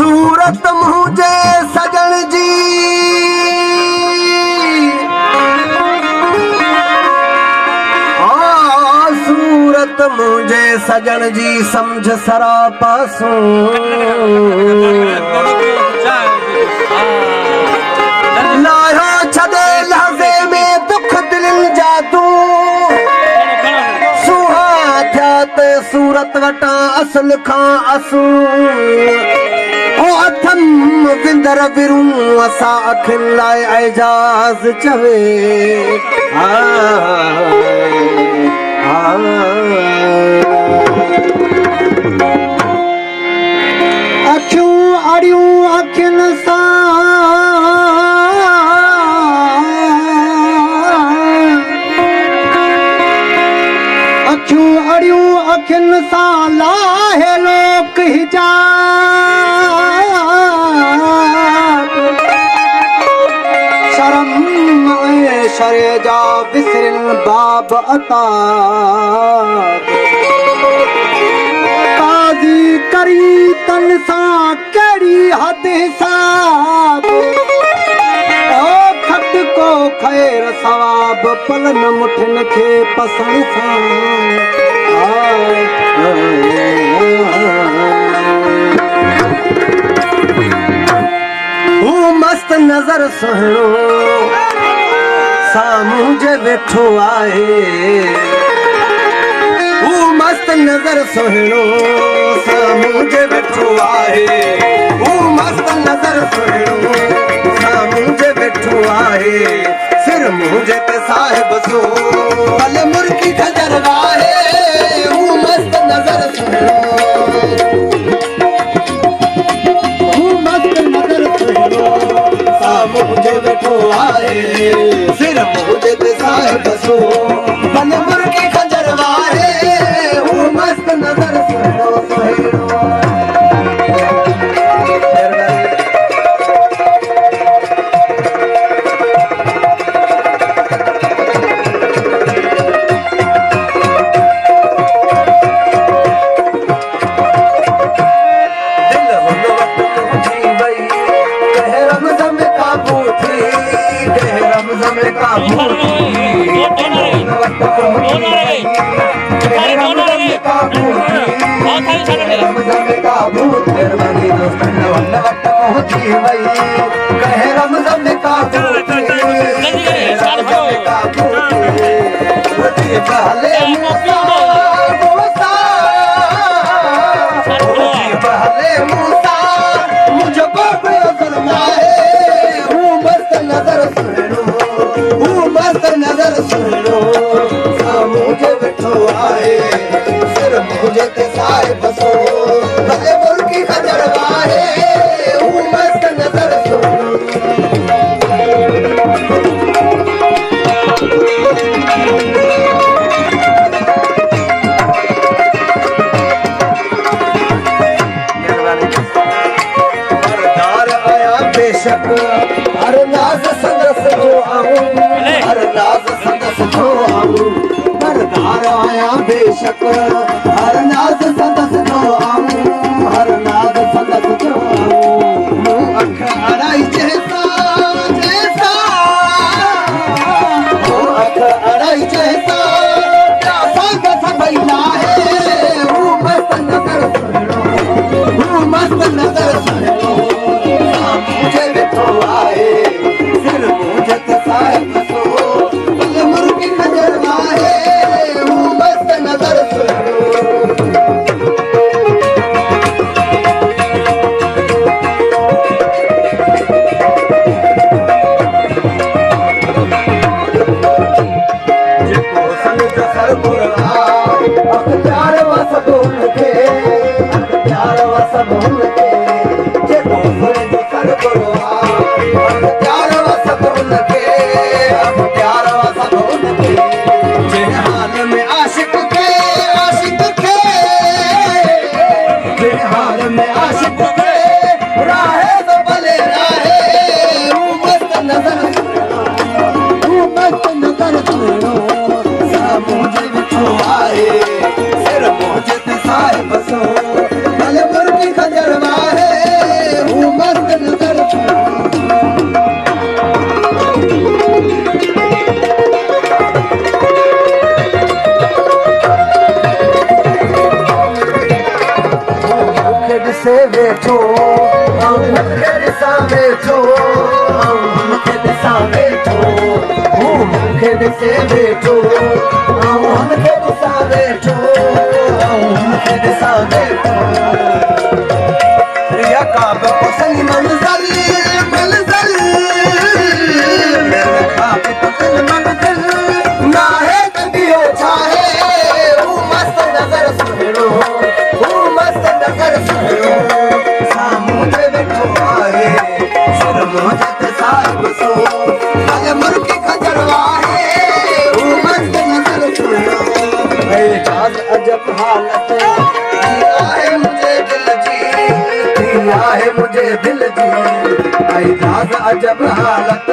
सूरत मुझे सजन जी सूरत मुझे सजन जी समझ सरापासू लायो छदे लहज़े में दुख दिल जादू सुहा थिया ते सूरत वटा असल खां असू अथम विंदर विरूं असां अखियुनि लाइ एजाज़ चवे अखियूं अड़ियूं अखियुनि सां अखियूं अड़ियूं अखियुनि सां लाहे लोक शरे जा विसरिन बाब अता काज़ी करी तन सां कहिड़ी हद हिसाब ओ खट को ख़ैर सवाब पलन मुठिन खे पसंद सां हू मस्त नज़र सुहिणो सामूं जे वेठो आहे हू मस्त नज़र सुहिणो सामूं जे वेठो आहे हू मस्त नज़र सुहिणो सामूं जे वेठो आहे सिर मुंहिंजे ते साहिब सो भले मुर्गी खजर वाहे हू मस्त नज़र सुहिणो हू मस्त नज़र सुहिणो सामूं जे वेठो आहे मुझे ते साहिब सो भले मुर्गी खंजर वाहे हू मस्त नज़र सुहिणो सुहिणो दिल हुन वक्त मुंहिंजी वई कहे रमज़ में काबू थी कहे रमज़ में काबू नज़र सुहिणो सामूं जे वेठो आहे सिर मुंहिंजे ते साहिब सो भले मुर्गी खजर वाहे हू मस्त नज़र सुहिणो मरदार आया बेशक हर नाज़ संदस जो आऊं हर नाज़ संदस जो आऊं मरदार आया बेशक हर नाज़ संदस जो आऊं हर नाज़ संदस जो आऊं मूं अख अड़ाई जैसा जैसा मूं अख अड़ाई जैसा संदस भैया है हू मस्त नज़र सुहिणो हू मस्त नज़र सुहिणो मुझे वेठो आहे सिर मुंहिंजे ते साहिब सो भले मुर्गी खजर वाहे हू मस्त नज़र सुहिणो वेठो मूंखे ॾिसां वेठो मूंखे ॾिसां वेठो मूंखे ॾिसे वेठो मूंखे ॾिसां वेठो मूंखे ॾिसां वेठो रिया का पसंद मंज़र मंज़र मेरे का पसंद मंज़र ना है कदियो चाहे वो मस्त नज़र सुनो वो मस्त नज़र सुनो सामने बैठो आहे सिर मोहत साहिब सो भले मुर्गी खजरवा है वो मस्त नज़र सुनो एजाज अजब हालत आहे मुझे दिल जी आहे मुझे दिल जी एजाज अजब हालत